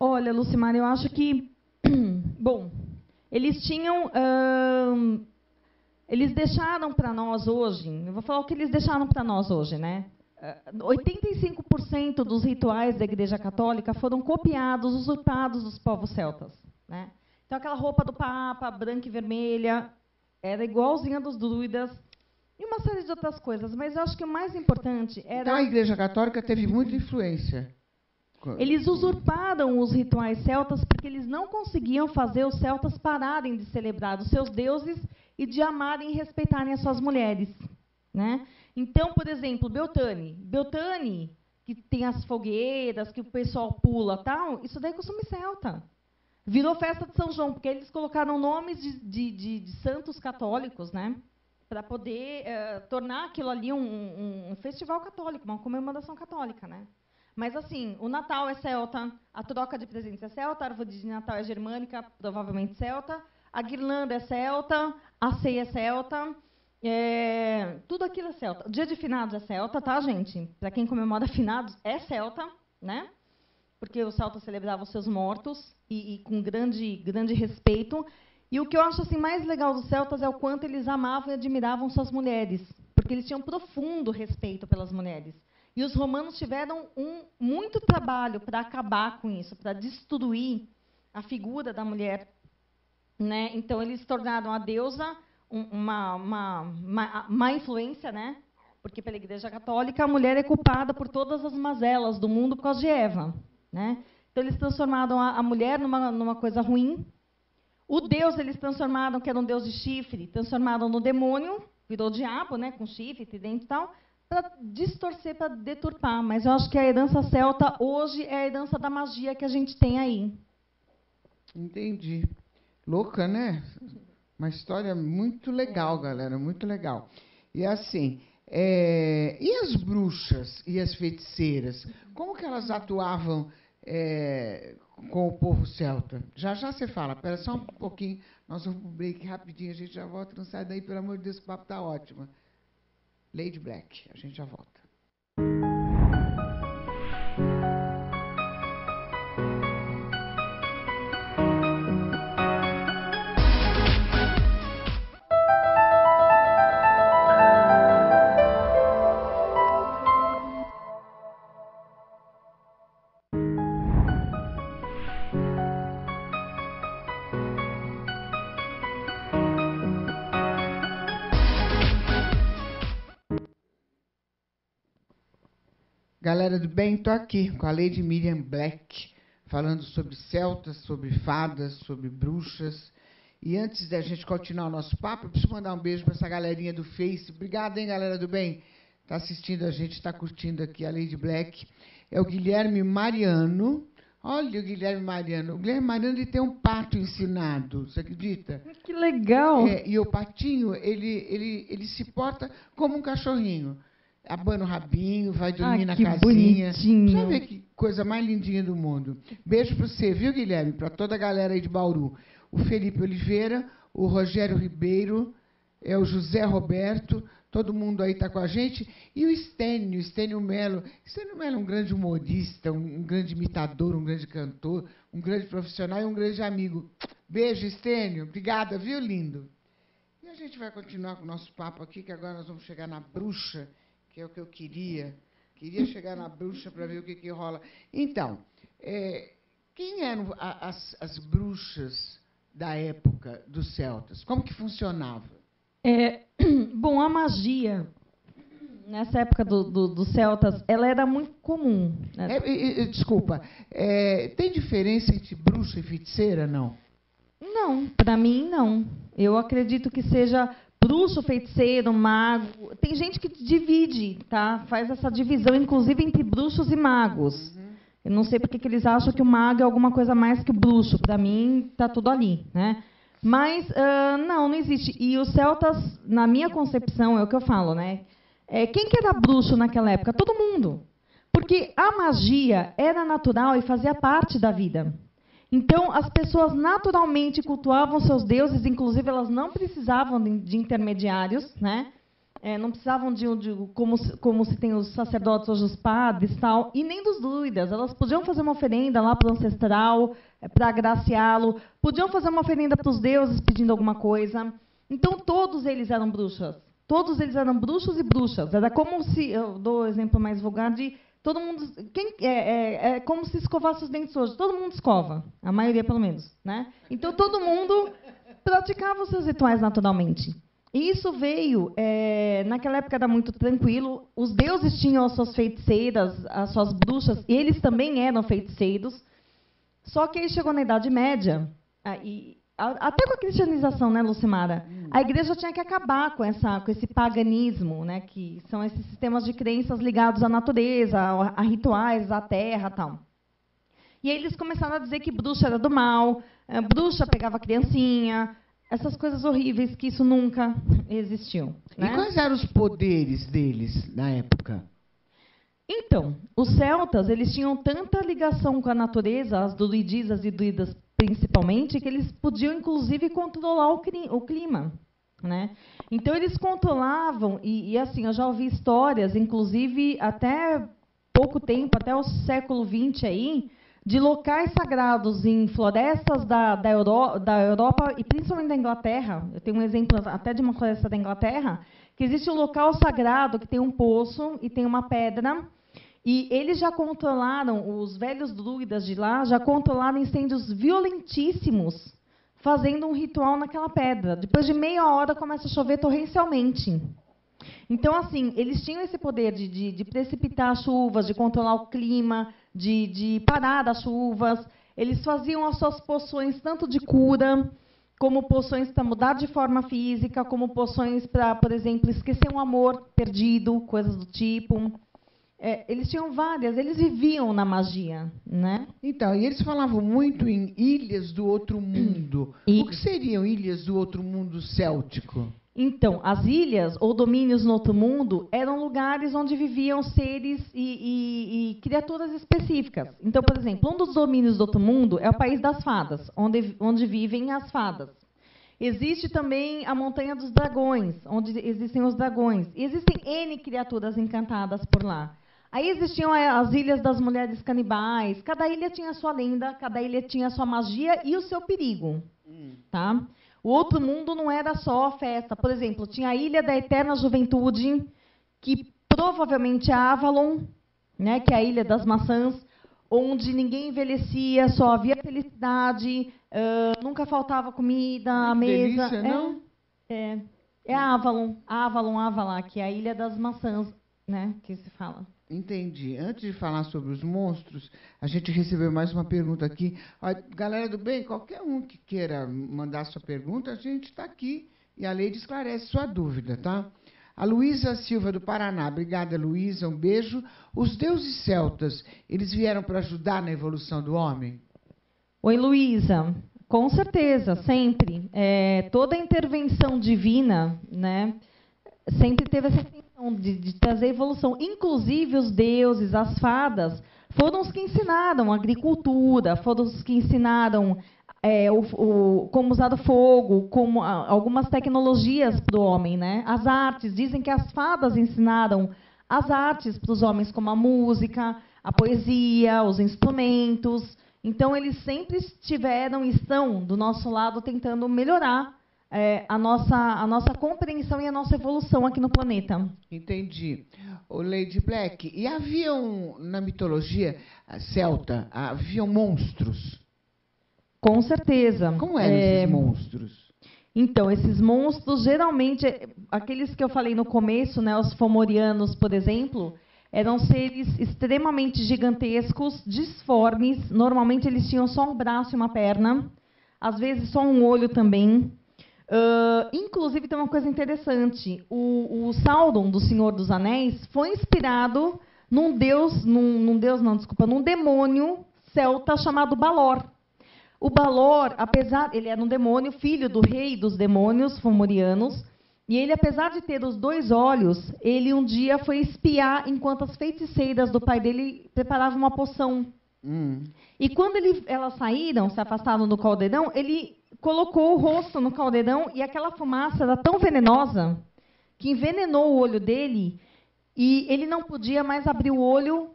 Olha, Lucimar, eu acho que... Bom, eles tinham... eles deixaram para nós hoje... Eu vou falar o que eles deixaram para nós hoje, né? 85% dos rituais da Igreja Católica foram copiados, usurpados dos povos celtas, né? Então, aquela roupa do Papa, branca e vermelha, era igualzinha dos druidas, e uma série de outras coisas. Mas eu acho que o mais importante era... Então, a Igreja Católica teve muita influência. Eles usurparam os rituais celtas porque eles não conseguiam fazer os celtas pararem de celebrar os seus deuses e de amarem e respeitarem as suas mulheres. né? Então, por exemplo, Beltane, que tem as fogueiras, que o pessoal pula, tal, isso daí é costume celta. Virou festa de São João, porque eles colocaram nomes de santos católicos, né? Para poder tornar aquilo ali um festival católico, uma comemoração católica, né? Mas, assim, o Natal é celta, a troca de presentes é celta, a árvore de Natal é germânica, provavelmente celta, a guirlanda é celta, a ceia é celta, tudo aquilo é celta. O dia de finados é celta, tá, gente? Para quem comemora finados, é celta, né? Porque os celtas celebravam os seus mortos e com grande respeito. E o que eu acho assim, mais legal dos celtas é o quanto eles amavam e admiravam suas mulheres, porque eles tinham profundo respeito pelas mulheres. E os romanos tiveram muito trabalho para acabar com isso, para destruir a figura da mulher, né? Então, eles tornaram a deusa uma influência, né? Porque, pela Igreja Católica, a mulher é culpada por todas as mazelas do mundo por causa de Eva, né? Então, eles transformaram a mulher numa coisa ruim. O Deus, eles transformaram, que era um Deus de chifre, transformaram no demônio, virou diabo, né? Com chifre, tridente e tal, para distorcer, para deturpar. Mas eu acho que a herança celta hoje é a herança da magia que a gente tem aí. Entendi. Louca, né? Uma história muito legal, galera, muito legal. E assim, e as bruxas e as feiticeiras? Como que elas atuavam com o povo celta? Já você fala, espera só um pouquinho, nós vamos para um break rapidinho, a gente já volta, não sai daí, pelo amor de Deus, o papo está ótimo. Lady Black, a gente já volta. Galera do bem, estou aqui com a Lady Miriam Black, falando sobre celtas, sobre fadas, sobre bruxas. E antes da gente continuar o nosso papo, eu preciso mandar um beijo para essa galerinha do Face. Obrigada, hein, galera do bem? Está assistindo a gente, está curtindo aqui a Lady Black. É o Guilherme Mariano. Olha o Guilherme Mariano. O Guilherme Mariano ele tem um pato ensinado, você acredita? Que legal! E o patinho, ele se porta como um cachorrinho. Abana o rabinho, vai dormir na casinha. Bonitinho. Deixa eu ver que coisa mais lindinha do mundo. Beijo para você, viu, Guilherme? Para toda a galera aí de Bauru. O Felipe Oliveira, o Rogério Ribeiro, o José Roberto, todo mundo aí está com a gente. E o Estênio Melo. Estênio Melo é um grande humorista, um grande imitador, um grande cantor, um grande profissional e um grande amigo. Beijo, Estênio. Obrigada, viu, lindo? E a gente vai continuar com o nosso papo aqui, que agora nós vamos chegar na bruxa, que é o que eu queria. Queria chegar na bruxa para ver o que rola. Então, quem eram as bruxas da época dos celtas? Como que funcionava? Bom, a magia, nessa época dos celtas, ela era muito comum. Né? Desculpa, tem diferença entre bruxa e feiticeira, não? Não, para mim, não. Eu acredito que seja bruxo, feiticeiro, mago. Tem gente que divide, tá? Faz essa divisão, inclusive, entre bruxos e magos. Uhum. Eu não sei porque que eles acham que o mago é alguma coisa mais que o bruxo. Para mim, está tudo ali, né? Mas, não existe. E os celtas, na minha concepção, é o que eu falo, né? Quem que era bruxo naquela época? Todo mundo. Porque a magia era natural e fazia parte da vida. Então, as pessoas naturalmente cultuavam seus deuses, inclusive elas não precisavam de intermediários, né? Não precisavam como se tem os sacerdotes hoje, os padres, tal, e nem dos druidas. Elas podiam fazer uma oferenda lá para o ancestral, para agraciá-lo, podiam fazer uma oferenda para os deuses pedindo alguma coisa. Então, todos eles eram bruxas. Todos eles eram bruxos e bruxas. Era como se, eu dou o exemplo mais vulgar de todo mundo, é como se escovasse os dentes hoje. Todo mundo escova, a maioria pelo menos, né? Então todo mundo praticava os seus rituais naturalmente. E isso veio, naquela época era muito tranquilo. Os deuses tinham as suas feiticeiras, as suas bruxas, e eles também eram feiticeiros. Só que aí chegou na Idade Média, e até com a cristianização, né, Lucimara? A igreja tinha que acabar com esse paganismo, né, que são esses sistemas de crenças ligados à natureza, a rituais, à terra, tal. E aí eles começaram a dizer que bruxa era do mal, bruxa pegava criancinha, essas coisas horríveis, que isso nunca existiu. Né? E quais eram os poderes deles na época? Então, os celtas, eles tinham tanta ligação com a natureza, as druidisas e druidas principalmente, que eles podiam, inclusive, controlar o clima. Né? Então, eles controlavam, e assim, eu já ouvi histórias, inclusive, até pouco tempo, até o século XX, aí, de locais sagrados em florestas da Europa e principalmente da Inglaterra. Eu tenho um exemplo até de uma floresta da Inglaterra, que existe um local sagrado que tem um poço e tem uma pedra, e eles já controlaram, os velhos druidas de lá, já controlaram incêndios violentíssimos, fazendo um ritual naquela pedra. Depois de meia hora, começa a chover torrencialmente. Então, assim, eles tinham esse poder de precipitar chuvas, de controlar o clima, de parar as chuvas. Eles faziam as suas poções tanto de cura, como poções para mudar de forma física, como poções para, por exemplo, esquecer um amor perdido, coisas do tipo. Eles tinham várias, eles viviam na magia. Né? Então, e eles falavam muito em ilhas do outro mundo. O que seriam ilhas do outro mundo céltico? Então, as ilhas ou domínios no outro mundo eram lugares onde viviam seres e criaturas específicas. Então, por exemplo, um dos domínios do outro mundo é o país das fadas, onde vivem as fadas. Existe também a Montanha dos Dragões, onde existem os dragões. E existem N criaturas encantadas por lá. Aí existiam as Ilhas das Mulheres Canibais. Cada ilha tinha a sua lenda, cada ilha tinha a sua magia e o seu perigo. Tá? O outro mundo não era só festa. Por exemplo, tinha a Ilha da Eterna Juventude, que provavelmente é Avalon, né, que é a Ilha das Maçãs, onde ninguém envelhecia, só havia felicidade, nunca faltava comida, a mesa. Delícia, não? É Avalon, Avalon, que é a Ilha das Maçãs, né, que se fala. Entendi. Antes de falar sobre os monstros, a gente recebeu mais uma pergunta aqui. Galera do bem, qualquer um que queira mandar sua pergunta, a gente está aqui e a Leide esclarece sua dúvida, tá? A Luísa Silva, do Paraná. Obrigada, Luísa. Um beijo. Os deuses celtas, eles vieram para ajudar na evolução do homem? Oi, Luísa. Com certeza, sempre. Toda intervenção divina, né, sempre teve essa intenção de trazer evolução. Inclusive, os deuses, as fadas, foram os que ensinaram a agricultura, foram os que ensinaram como usar o fogo, como algumas tecnologias para o homem. Né? As artes, dizem que as fadas ensinaram as artes para os homens, como a música, a poesia, os instrumentos. Então, eles sempre estiveram e estão do nosso lado tentando melhorar a nossa compreensão e a nossa evolução aqui no planeta. Entendi. O Lady Black, e haviam, na mitologia celta, haviam monstros? Com certeza. Como eram esses monstros? Então, esses monstros, geralmente, aqueles que eu falei no começo, né, os fomorianos, por exemplo, eram seres extremamente gigantescos, disformes. Normalmente, eles tinham só um braço e uma perna, às vezes só um olho também. Inclusive, tem uma coisa interessante. O Sauron, do Senhor dos Anéis, foi inspirado num demônio celta chamado Balor. O Balor, ele era um demônio, filho do rei dos demônios fomorianos, e ele, apesar de ter os 2 olhos, ele um dia foi espiar enquanto as feiticeiras do pai dele preparavam uma poção. E quando elas saíram, se afastaram do caldeirão, ele colocou o rosto no caldeirão e aquela fumaça era tão venenosa que envenenou o olho dele e ele não podia mais abrir o olho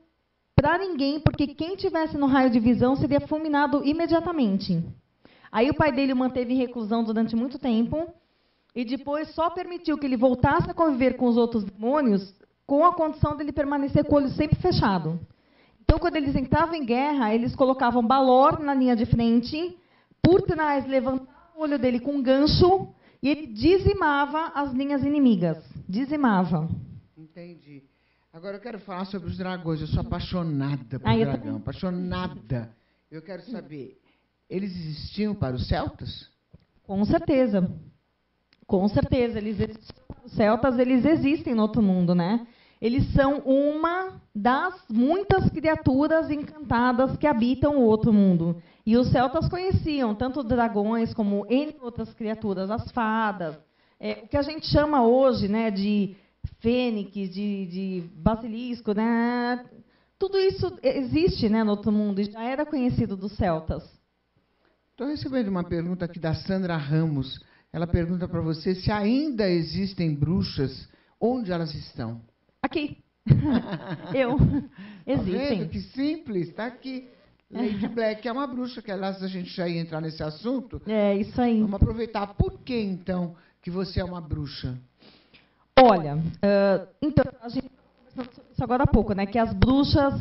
para ninguém, porque quem tivesse no raio de visão seria fulminado imediatamente. Aí o pai dele o manteve em reclusão durante muito tempo e depois só permitiu que ele voltasse a conviver com os outros demônios com a condição de ele permanecer com o olho sempre fechado. Então, quando eles entravam em guerra, eles colocavam Balor na linha de frente, por trás levantavam o olho dele com um gancho e ele dizimava as linhas inimigas. Dizimava. Entendi. Agora eu quero falar sobre os dragões. Eu sou apaixonada por dragão. Apaixonada. Eu quero saber, eles existiam para os celtas? Com certeza. Com certeza. Os celtas, eles existem no outro mundo, né? Eles são uma das muitas criaturas encantadas que habitam o outro mundo. E os celtas conheciam tanto dragões como N outras criaturas, as fadas, o que a gente chama hoje, né, de fênix, de basilisco, né? Tudo isso existe, né, no outro mundo e já era conhecido dos celtas. Estou recebendo uma pergunta aqui da Sandra Ramos. Ela pergunta para você se ainda existem bruxas, onde elas estão? Aqui. Eu. Existem. Tá vendo? Que simples, está aqui. Lady Black é uma bruxa, que aliás a gente já ia entrar nesse assunto. É, isso aí. Vamos aproveitar. Por que, então, que você é uma bruxa? Olha, então, a gente conversou sobre isso agora há pouco, né? Que as bruxas,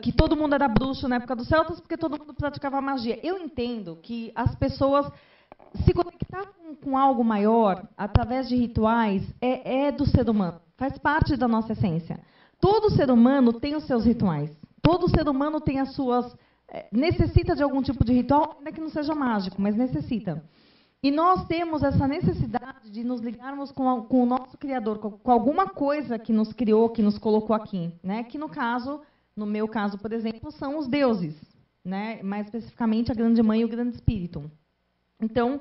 que todo mundo era bruxo na época dos celtas, porque todo mundo praticava magia. Eu entendo que as pessoas se conectar com algo maior, através de rituais, é do ser humano. Faz parte da nossa essência. Todo ser humano tem os seus rituais. Todo ser humano tem as suas... necessita de algum tipo de ritual, ainda que não seja mágico, mas necessita. E nós temos essa necessidade de nos ligarmos com o nosso Criador, com alguma coisa que nos criou, que nos colocou aqui. Né? Que, no meu caso, por exemplo, são os deuses. Né? Mais especificamente, a Grande Mãe e o Grande Espírito. Então,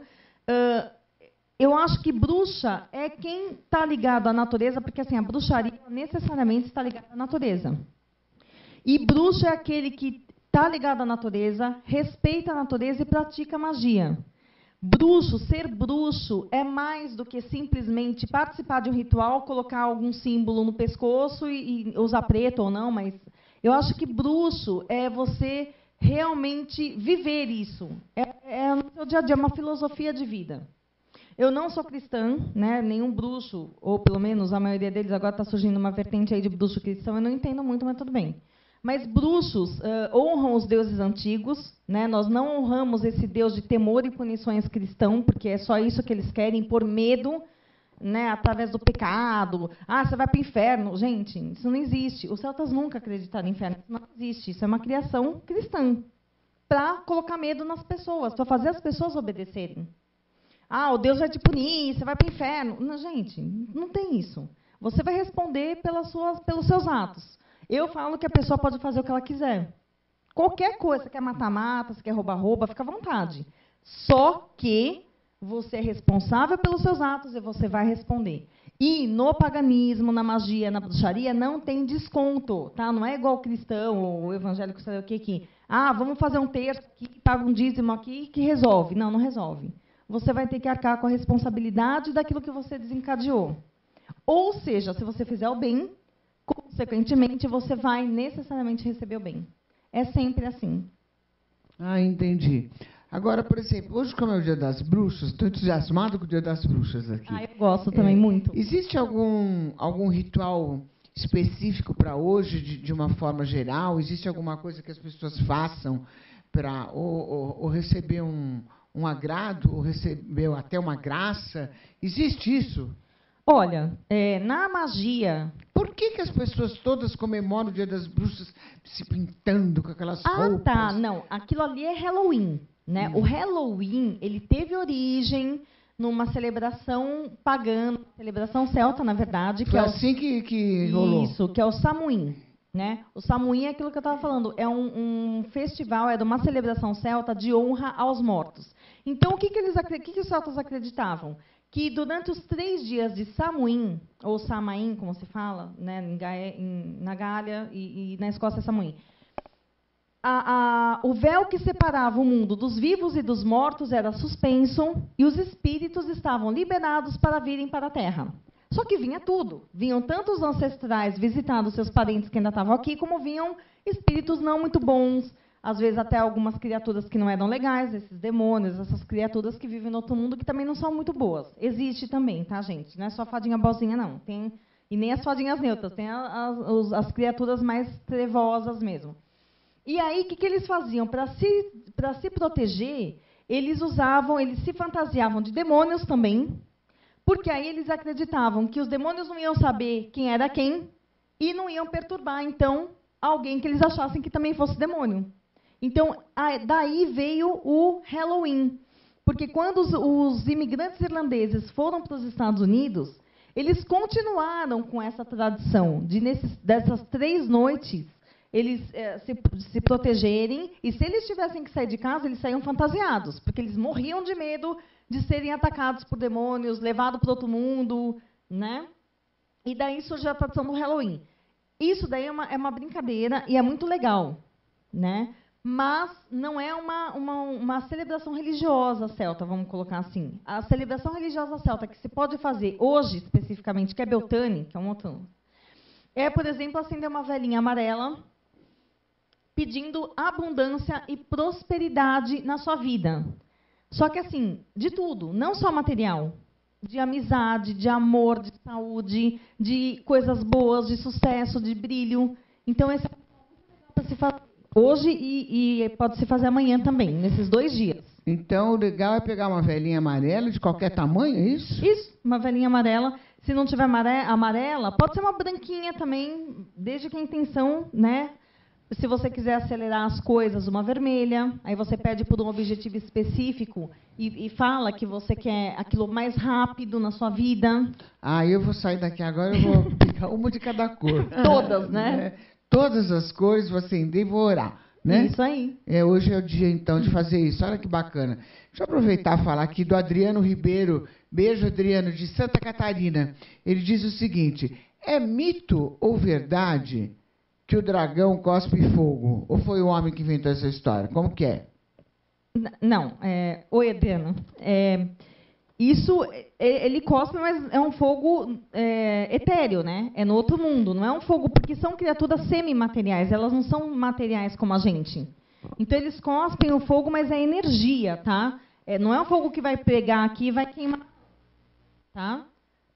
eu acho que bruxa é quem está ligado à natureza, porque assim, a bruxaria necessariamente está ligada à natureza. E bruxo é aquele que está ligado à natureza, respeita a natureza e pratica magia. Ser bruxo, é mais do que simplesmente participar de um ritual, colocar algum símbolo no pescoço e usar preto ou não, mas eu acho que bruxo é você realmente viver isso. É no seu dia a dia, uma filosofia de vida. Eu não sou cristã, né? Nenhum bruxo, ou pelo menos a maioria deles, agora está surgindo uma vertente aí de bruxo cristão, eu não entendo muito, mas tudo bem. Mas bruxos honram os deuses antigos, né? Nós não honramos esse Deus de temor e punições cristão, porque é só isso que eles querem, por medo, né? Através do pecado. Ah, você vai para o inferno. Gente, isso não existe. Os celtas nunca acreditaram em inferno. Isso não existe. Isso é uma criação cristã, para colocar medo nas pessoas, para fazer as pessoas obedecerem. Ah, o Deus vai te punir, você vai para o inferno. Não, gente, não tem isso. Você vai responder pelos seus atos. Eu falo que a pessoa pode fazer o que ela quiser. Qualquer coisa, você quer matar, mata, você quer roubar, fica à vontade. Só que você é responsável pelos seus atos e você vai responder. E no paganismo, na magia, na bruxaria, não tem desconto. Tá? Não é igual o cristão ou o evangélico, sei lá o que aqui. Ah, vamos fazer um terço aqui, paga um dízimo aqui que resolve. Não, não resolve. Você vai ter que arcar com a responsabilidade daquilo que você desencadeou. Ou seja, se você fizer o bem, consequentemente, você vai necessariamente receber o bem. É sempre assim. Ah, entendi. Agora, por exemplo, hoje, como é o Dia das Bruxas, estou entusiasmado com o Dia das Bruxas aqui. Ah, eu gosto também muito. Existe algum ritual específico para hoje, de uma forma geral? Existe alguma coisa que as pessoas façam para ou receber um agrado, ou receber até uma graça? Existe isso? Olha, na magia... Por que as pessoas todas comemoram o Dia das Bruxas se pintando com aquelas roupas? Ah, tá. Não. Aquilo ali é Halloween. Né? O Halloween, ele teve origem numa celebração pagã, celebração celta, na verdade. Foi assim que rolou? Isso, que é o Samhain. Né? O Samhain é aquilo que eu estava falando. É um festival, é de uma celebração celta de honra aos mortos. Então, o que os celtas acreditavam? Que durante os 3 dias de Samhain, ou Samain, como se fala, né, na Gália e na Escócia é Samhain, o véu que separava o mundo dos vivos e dos mortos era suspenso e os espíritos estavam liberados para virem para a Terra. Só que vinha tudo. Vinham tanto os ancestrais visitando seus parentes que ainda estavam aqui, como vinham espíritos não muito bons, às vezes até algumas criaturas que não eram legais, esses demônios, essas criaturas que vivem no outro mundo, que também não são muito boas. Existe também, tá, gente? Não é só a fadinha boazinha, não. E nem as fadinhas neutras, tem as criaturas mais trevosas mesmo. E aí, o que eles faziam? Para se proteger, eles se fantasiavam de demônios também, porque aí eles acreditavam que os demônios não iam saber quem era quem e não iam perturbar, então, alguém que eles achassem que também fosse demônio. Então, daí veio o Halloween, Porque quando os imigrantes irlandeses foram para os Estados Unidos, eles continuaram com essa tradição dessas 3 noites eles se protegerem, e se eles tivessem que sair de casa, eles saíam fantasiados, porque eles morriam de medo de serem atacados por demônios, levados para outro mundo, né? E daí surgiu a tradição do Halloween. Isso daí é uma brincadeira e é muito legal, né? Mas não é uma celebração religiosa celta, vamos colocar assim. A celebração religiosa celta que se pode fazer hoje, especificamente, que é Beltane, que é um outro, por exemplo, acender uma velinha amarela, pedindo abundância e prosperidade na sua vida. Só que, assim, de tudo, não só material, de amizade, de amor, de saúde, de coisas boas, de sucesso, de brilho. Então, esse é se fazer hoje e pode se fazer amanhã também, nesses 2 dias. Então, o legal é pegar uma velinha amarela de qualquer tamanho, é isso? Isso, uma velinha amarela. Se não tiver amarela, pode ser uma branquinha também, desde que a intenção, né? Se você quiser acelerar as coisas, uma vermelha. Aí você pede por um objetivo específico e fala que você quer aquilo mais rápido na sua vida. Eu vou sair daqui agora, eu vou pegar uma de cada cor. Todas, né? Todas as cores, vou acender e vou orar. Né? Isso aí. Hoje é o dia, então, de fazer isso. Olha que bacana. Deixa eu aproveitar e falar aqui do Adriano Ribeiro. Beijo, Adriano, de Santa Catarina. Ele diz o seguinte: é mito ou verdade que o dragão cospe fogo? Ou foi o homem que inventou essa história? Como que é? Não. Oi, Adriano. Isso, ele cospe, mas é um fogo etéreo, né? É no outro mundo. Não é um fogo, porque são criaturas semimateriais. Elas não são materiais como a gente. Então, eles cospem o fogo, mas é energia, tá? Não é um fogo que vai pegar aqui e vai queimar, tá?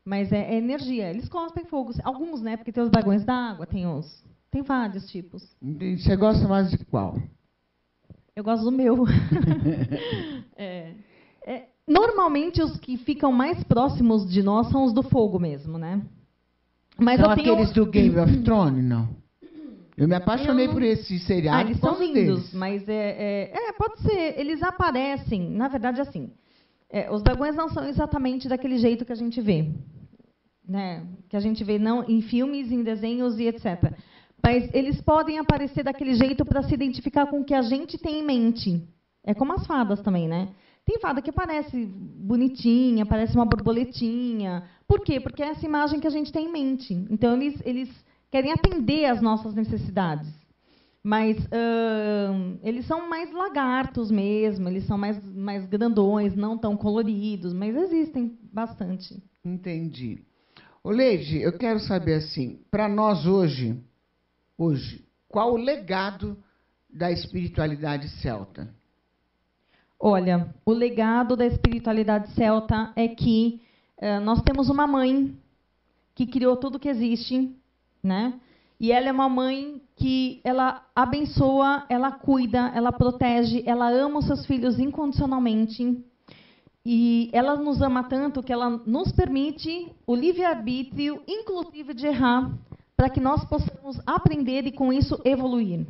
Mas é energia. Eles cospem fogo. Alguns, né? Porque tem os dragões d'água, tem vários tipos. Você gosta mais de qual? Eu gosto do meu. Normalmente, os que ficam mais próximos de nós são os do fogo mesmo, né? Mas são aqueles do Game of Thrones, não? Eu me apaixonei por esse seriado. Eles são lindos, mas pode ser. Eles aparecem, na verdade, assim. Os dragões não são exatamente daquele jeito que a gente vê, né? Que a gente vê não em filmes, em desenhos e etc. Mas eles podem aparecer daquele jeito para se identificar com o que a gente tem em mente. É como as fadas também, né? Tem fada que parece bonitinha, parece uma borboletinha. Por quê? Porque é essa imagem que a gente tem em mente. Então, eles querem atender às nossas necessidades. Mas eles são mais lagartos mesmo, eles são mais grandões, não tão coloridos, mas existem bastante. Entendi. Ô, Leide, eu quero saber, assim, para nós hoje, qual o legado da espiritualidade celta? Olha, o legado da espiritualidade celta é que nós temos uma mãe que criou tudo que existe, né? E ela é uma mãe que ela abençoa, ela cuida, ela protege, ela ama os seus filhos incondicionalmente. E ela nos ama tanto que ela nos permite o livre-arbítrio, inclusive de errar, para que nós possamos aprender e, com isso, evoluir.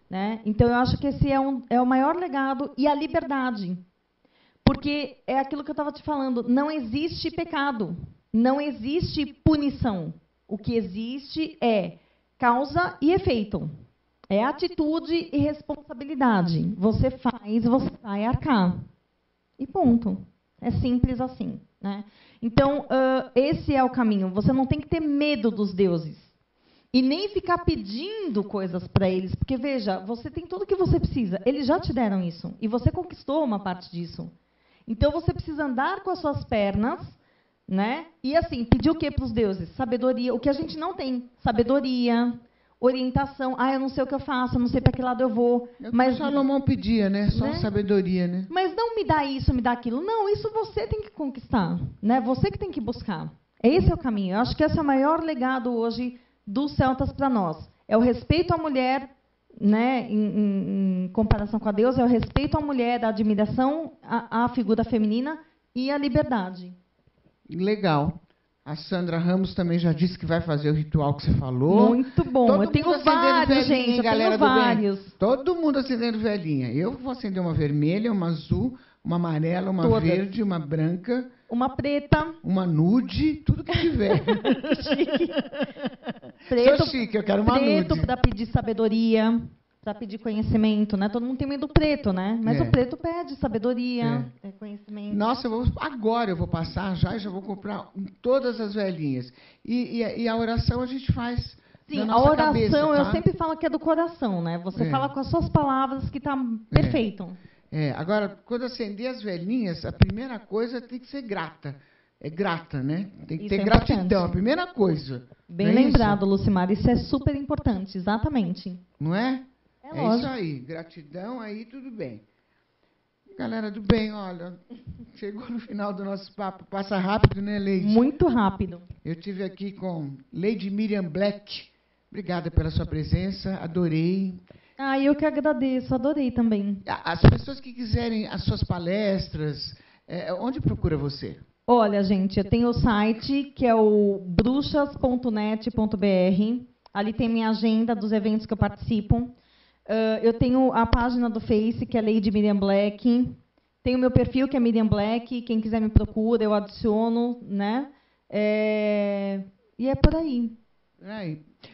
Né? Então, eu acho que esse é o maior legado, e a liberdade. Porque é aquilo que eu estava te falando, não existe pecado, não existe punição. O que existe é causa e efeito. É atitude e responsabilidade. Você faz, você vai arcar. E ponto. É simples assim. Né? Então, esse é o caminho. Você não tem que ter medo dos deuses. E nem ficar pedindo coisas para eles. Porque, veja, você tem tudo o que você precisa. Eles já te deram isso. E você conquistou uma parte disso. Então, você precisa andar com as suas pernas, né? E, assim, pedir o quê para os deuses? Sabedoria. O que a gente não tem. Sabedoria, orientação. Eu não sei o que eu faço, eu não sei para que lado eu vou. Mas Salomão pedia, né? Só né? Sabedoria, né? Mas não me dá isso, me dá aquilo. Não, isso você tem que conquistar. Né? Você que tem que buscar. Esse é o caminho. Eu acho que esse é o maior legado hoje dos celtas para nós. É o respeito à mulher, né, em comparação com a Deus, é o respeito à mulher, a admiração à figura feminina e a liberdade. Legal. A Sandra Ramos também já disse que vai fazer o ritual que você falou. Muito bom. Eu tenho vários, gente. Eu tenho vários. Todo mundo acendendo velhinha. Eu vou acender uma vermelha, uma azul, uma amarela, uma Todas. verde, uma branca, Uma preta. uma nude, tudo que tiver. Chique. Sou chique, eu quero uma preto nude. para pedir sabedoria, para pedir conhecimento, né? Todo mundo tem medo do preto, né? Mas É. o preto pede sabedoria, conhecimento. Nossa, agora eu vou passar já e já vou comprar em todas as velhinhas. E a oração a gente faz Sim, na a nossa oração cabeça, tá? eu sempre falo que é do coração, né? Você É. fala com as suas palavras que está perfeito. Agora, quando acender as velhinhas, a primeira coisa tem que ser grata. É grata, né? Tem que Isso ter é gratidão, importante. a primeira coisa. Bem Não é lembrado, Lucimar. Isso é super importante, exatamente. isso? Não é? É É lógico. isso aí. Gratidão, aí tudo bem. Galera do bem, olha, chegou no final do nosso papo. Passa rápido, né, Leide? Muito rápido. Eu estive aqui com Lady Miriam Black. Obrigada pela sua presença, adorei. Ah, eu que agradeço, adorei também. As pessoas que quiserem as suas palestras, onde procura você? Olha, gente, eu tenho o site que é o bruxas.net.br. Ali tem minha agenda dos eventos que eu participo. Eu tenho a página do Face, que é Lady Miriam Black. Tenho o meu perfil, que é Miriam Black. Quem quiser me procura, eu adiciono, né? E é por aí.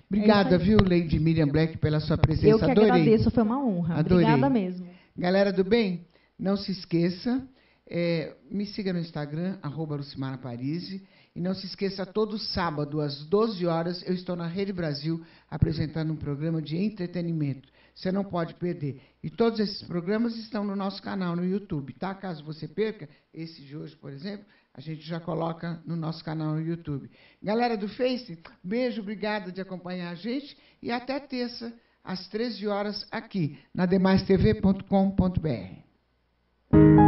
Obrigada, viu, Lady Miriam Black, pela sua presença. Eu que Adorei. agradeço, foi uma honra. Adorei. Obrigada mesmo. Galera do bem, não se esqueça, me siga no Instagram, @LucimarAparise, e não se esqueça, todo sábado, às 12 horas, eu estou na Rede Brasil apresentando um programa de entretenimento. Você não pode perder. E todos esses programas estão no nosso canal no YouTube, tá? Caso você perca, esse de hoje, por exemplo, a gente já coloca no nosso canal no YouTube. Galera do Face, beijo, obrigada de acompanhar a gente, e até terça, às 13 horas, aqui, na demaistv.com.br.